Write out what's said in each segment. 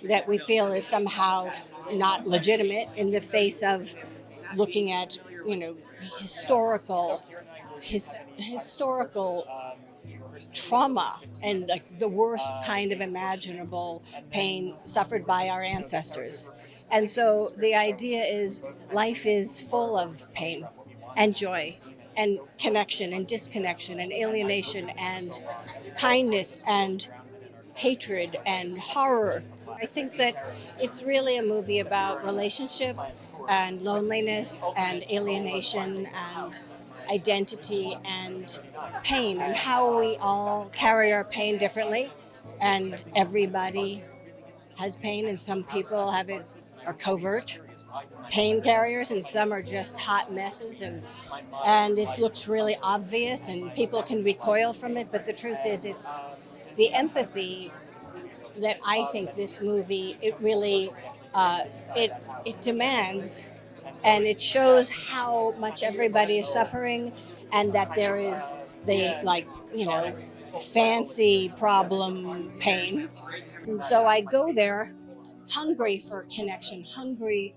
That we feel is somehow not legitimate in the face of looking at, you know, historical historical trauma and like the worst kind of imaginable pain suffered by our ancestors. And so the idea is life is full of pain and joy and connection and disconnection and alienation and kindness and hatred and horror. I think that it's really a movie about relationship and loneliness and alienation and identity and pain and how we all carry our pain differently. And everybody has pain, and some people have it are covert pain carriers, and some are just hot messes, and it looks really obvious, and people can recoil from it. But the truth is, it's the empathy that I think this movie it really uh, it it demands, and it shows how much everybody is suffering, and that there is the like fancy problem pain, and so I go there hungry for connection, hungry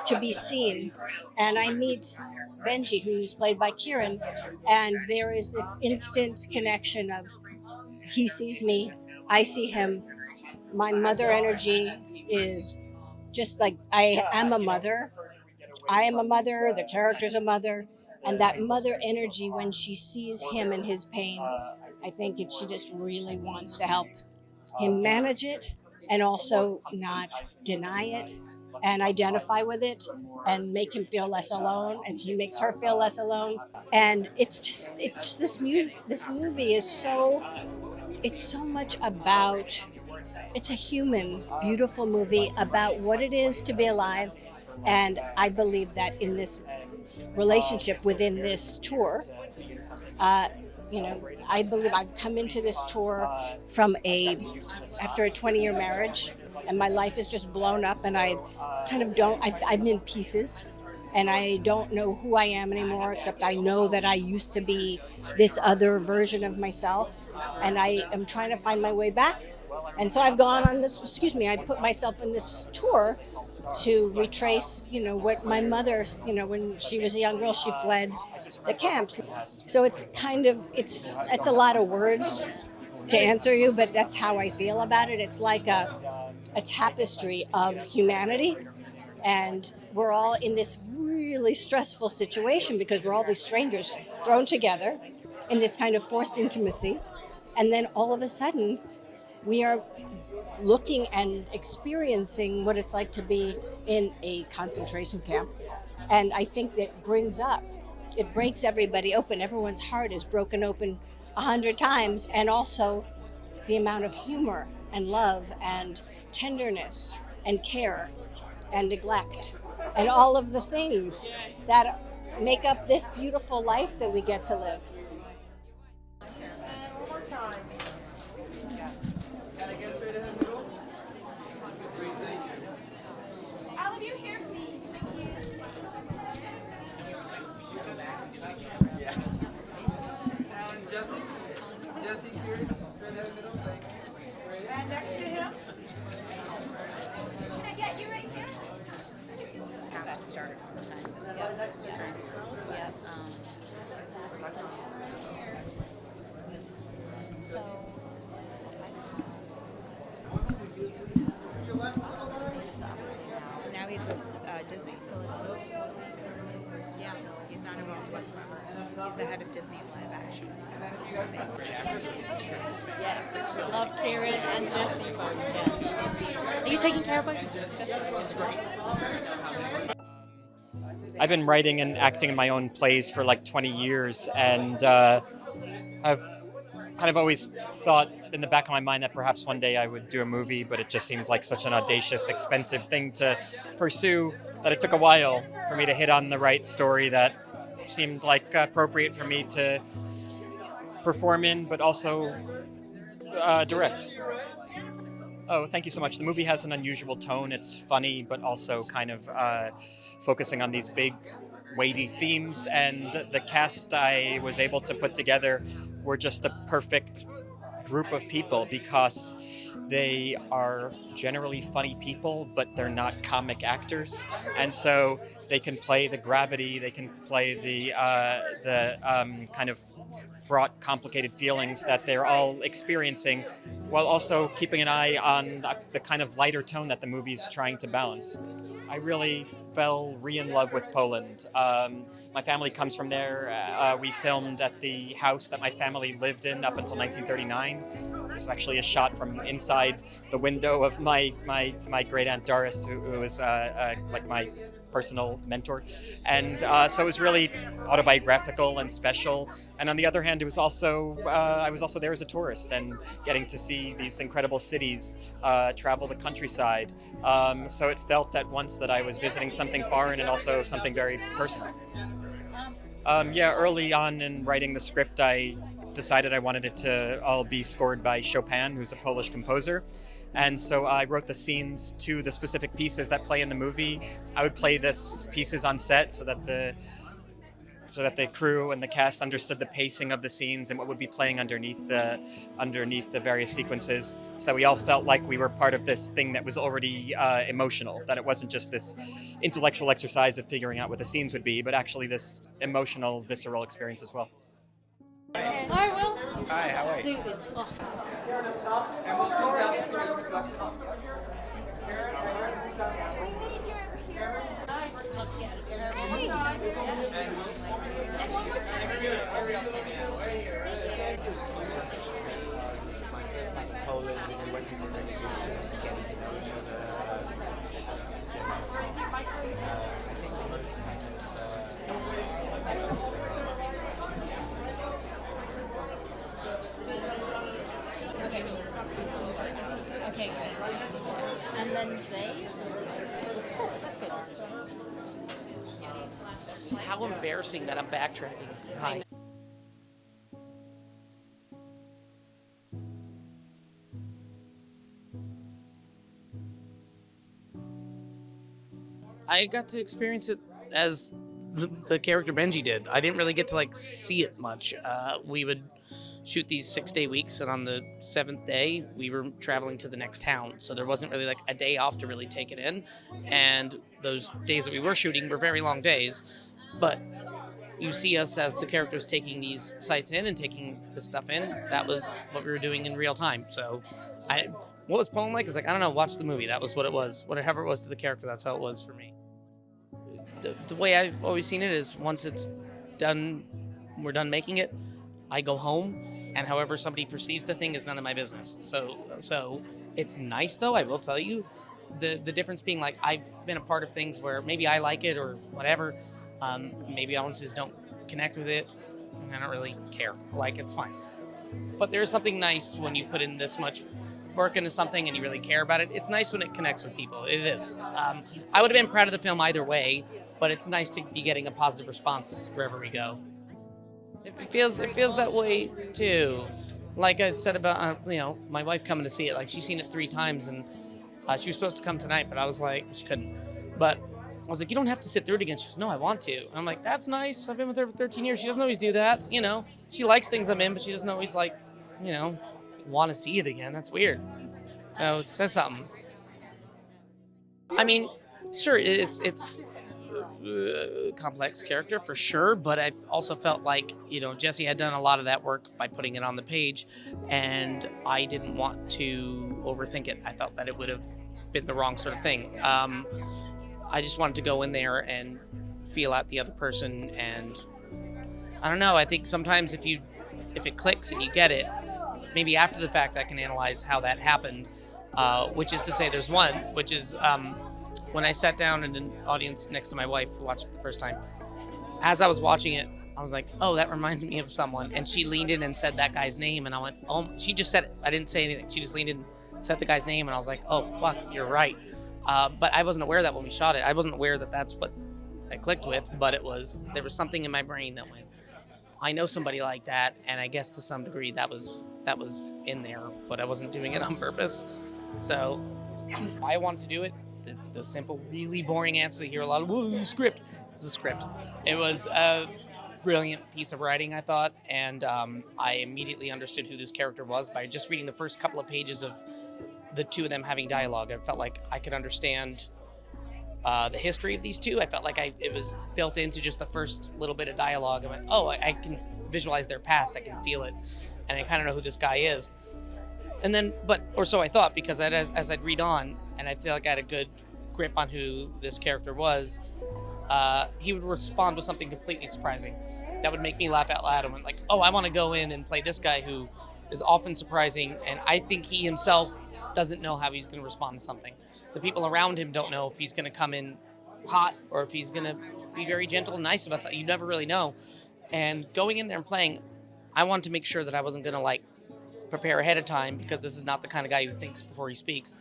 to be seen, and I meet Benji, who's played by Kieran, and there is this instant connection of he sees me, I see him, my mother energy is just like I am a mother. I am a mother, the character's a mother, and that mother energy when she sees him and his pain, I think she just really wants to help him manage it and also not deny it and identify with it and make him feel less alone, and he makes her feel less alone. And it's just this movie is so it's so much about it's a human, beautiful movie about what it is to be alive. And I believe that in this relationship within this tour, uh, I believe I've come into this tour from after a 20-year marriage, and my life is just blown up, and I kind of I'm in pieces, and I don't know who I am anymore, except I know that I used to be this other version of myself, and I am trying to find my way back. And so I've gone on this, I put myself in this tour to retrace, what my mother, when she was a young girl, she fled the camps. So it's it's a lot of words to answer you, but that's how I feel about it. It's like a tapestry of humanity, and we're all in this really stressful situation because we're all these strangers thrown together in this kind of forced intimacy, and then all of a sudden we are looking and experiencing what it's like to be in a concentration camp. And I think that it breaks everybody open. Everyone's heart is broken open 100 times, and also the amount of humor and love and tenderness and care and neglect and all of the things that make up this beautiful life that we get to live. All of you here, please. Thank you. And next to him. Can I get you right here? Have to start a couple times. Yep. Turn as well. Yep. So. Now he's with Disney. So yeah, he's not involved whatsoever. He's the head of Disney live action. Yes, love Karen and Jesse both. Yeah. Are you taking care of both? Just great. I've been writing and acting in my own plays for like 20 years, and I've kind of always thought in the back of my mind that perhaps one day I would do a movie, but it just seemed like such an audacious, expensive thing to pursue that it took a while for me to hit on the right story that seemed like appropriate for me to perform in, but also direct. Oh, thank you so much. The movie has an unusual tone. It's funny, but also kind of focusing on these big, weighty themes. And the cast I was able to put together were just the perfect group of people because they are generally funny people, but they're not comic actors, and so they can play the gravity, they can play the kind of fraught, complicated feelings that they're all experiencing, while also keeping an eye on the kind of lighter tone that the movie's trying to balance. I really fell in love with Poland. My family comes from there. We filmed at the house that my family lived in up until 1939. There's actually a shot from inside the window of my great aunt Doris, who was like my personal mentor, and so it was really autobiographical and special. And on the other hand, it was also I was also there as a tourist and getting to see these incredible cities, travel the countryside. So it felt at once that I was visiting something foreign and also something very personal. Yeah, early on in writing the script, I decided I wanted it to all be scored by Chopin, who's a Polish composer. And so I wrote the scenes to the specific pieces that play in the movie. I would play this pieces on set so that the crew and the cast understood the pacing of the scenes and what would be playing underneath the various sequences, so that we all felt like we were part of this thing that was already emotional, that it wasn't just this intellectual exercise of figuring out what the scenes would be, but actually this emotional, visceral experience as well. Hi, Will. Hi, how are you? Suit is off. Poland, we went to some really good places to get to know each other. I think the most Okay, good. And then Dave? Cool, that's good. How embarrassing that I'm backtracking. Hi. I got to experience it as the character Benji did. I didn't really get to see it much. We would shoot these 6-day weeks, and on the 7th day we were traveling to the next town, so there wasn't really a day off to really take it in. And those days that we were shooting were very long days, but you see us as the characters taking these sites in and taking this stuff in. That was what we were doing in real time. So what was Poland like is I don't know, watch the movie. That was what it was. Whatever it was to the character, that's how it was for me. The way I've always seen it is once it's done, we're done making it, I go home, and however somebody perceives the thing is none of my business. So it's nice, though, I will tell you. The difference being I've been a part of things where maybe I like it or whatever. Maybe audiences don't connect with it, and I don't really care. It's fine. But there's something nice when you put in this much work into something and you really care about it. It's nice when it connects with people. It is. I would have been proud of the film either way, but it's nice to be getting a positive response wherever we go. It feels that way too. Like I said about my wife coming to see it. She's seen it 3 times, and she was supposed to come tonight, but I was she couldn't. But I was you don't have to sit through it again. She goes, no, I want to. And I'm that's nice. I've been with her for 13 years. She doesn't always do that. She likes things I'm in, but she doesn't always want to see it again. That's weird. It says something. I mean, sure, it's complex character for sure, but I also felt Jesse had done a lot of that work by putting it on the page, and I didn't want to overthink it. I felt that it would have been the wrong sort of thing. I just wanted to go in there and feel out the other person, and I don't know, I think sometimes if it clicks and you get it, maybe after the fact I can analyze how that happened, which is to say there's one, which is when I sat down in an audience next to my wife to watch it for the first time, as I was watching it, I was oh, that reminds me of someone. And she leaned in and said that guy's name, and I went, oh, she just said it. I didn't say anything. She just leaned in, said the guy's name, and I was oh, fuck, you're right. But I wasn't aware of that when we shot it. I wasn't aware that that's what I clicked with, but there was something in my brain that went, I know somebody like that, and I guess to some degree that was in there, but I wasn't doing it on purpose. So I wanted to do it. The simple, really boring answer you hear a lot of, well, the script. It's a script. It was a brilliant piece of writing, I thought, and I immediately understood who this character was by just reading the first couple of pages of the two of them having dialogue. I felt like I could understand the history of these two. I felt like it was built into just the first little bit of dialogue. I went, oh, I can visualize their past. I can feel it, and I kind of know who this guy is. And then, or so I thought, because as I'd read on, and I feel like I had a good grip on who this character was, he would respond with something completely surprising that would make me laugh out loud. And went like, oh, I want to go in and play this guy who is often surprising, and I think he himself doesn't know how he's going to respond to something. The people around him don't know if he's going to come in hot or if he's going to be very gentle and nice about something. You never really know. And going in there and playing, I wanted to make sure that I wasn't going to prepare ahead of time, because this is not the kind of guy who thinks before he speaks,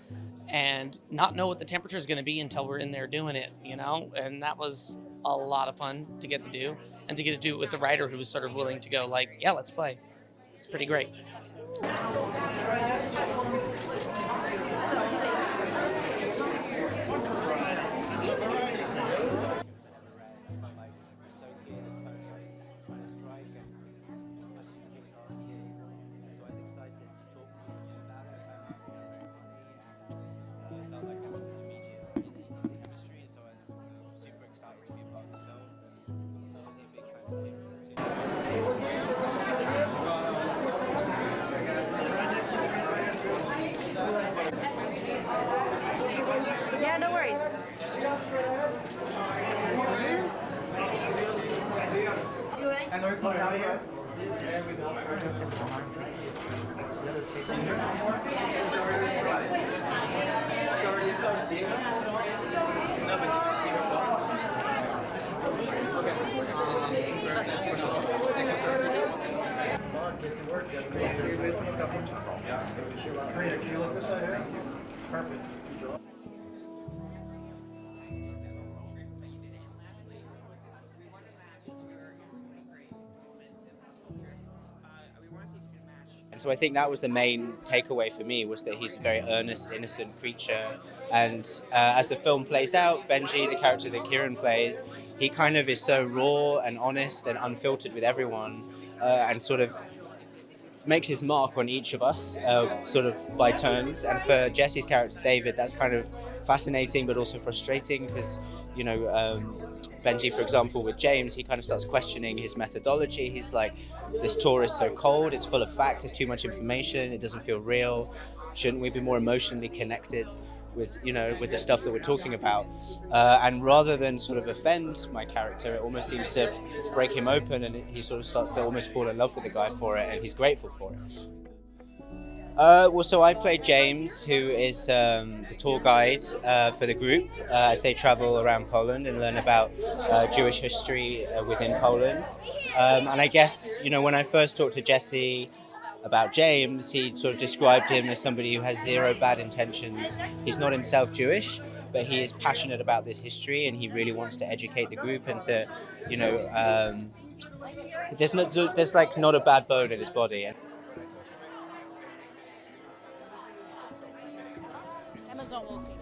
and not know what the temperature is going to be until we're in there doing it, And that was a lot of fun to get to do, and to get to do it with the writer who was sort of willing to go yeah, let's play. It's pretty great. Yeah, no worries. Get to work. Can you look this way here? Perfect. And so I think that was the main takeaway for me, was that he's a very earnest, innocent creature. And as the film plays out, Benji, the character that Kieran plays, he kind of is so raw and honest and unfiltered with everyone, and sort of makes his mark on each of us, sort of by turns. And for Jesse's character, David, that's kind of fascinating but also frustrating, because, Benji, for example, with James, he kind of starts questioning his methodology. He's like, this tour is so cold, it's full of facts, it's too much information, it doesn't feel real. Shouldn't we be more emotionally connected with, with the stuff that we're talking about? And rather than sort of offend my character, it almost seems to break him open, and he sort of starts to almost fall in love with the guy for it, and he's grateful for it. So I play James, who is the tour guide for the group as they travel around Poland and learn about Jewish history within Poland. And I guess, when I first talked to Jesse about James, he sort of described him as somebody who has zero bad intentions. He's not himself Jewish, but he is passionate about this history, and he really wants to educate the group and to, there's not a bad bone in his body. Emma's not walking.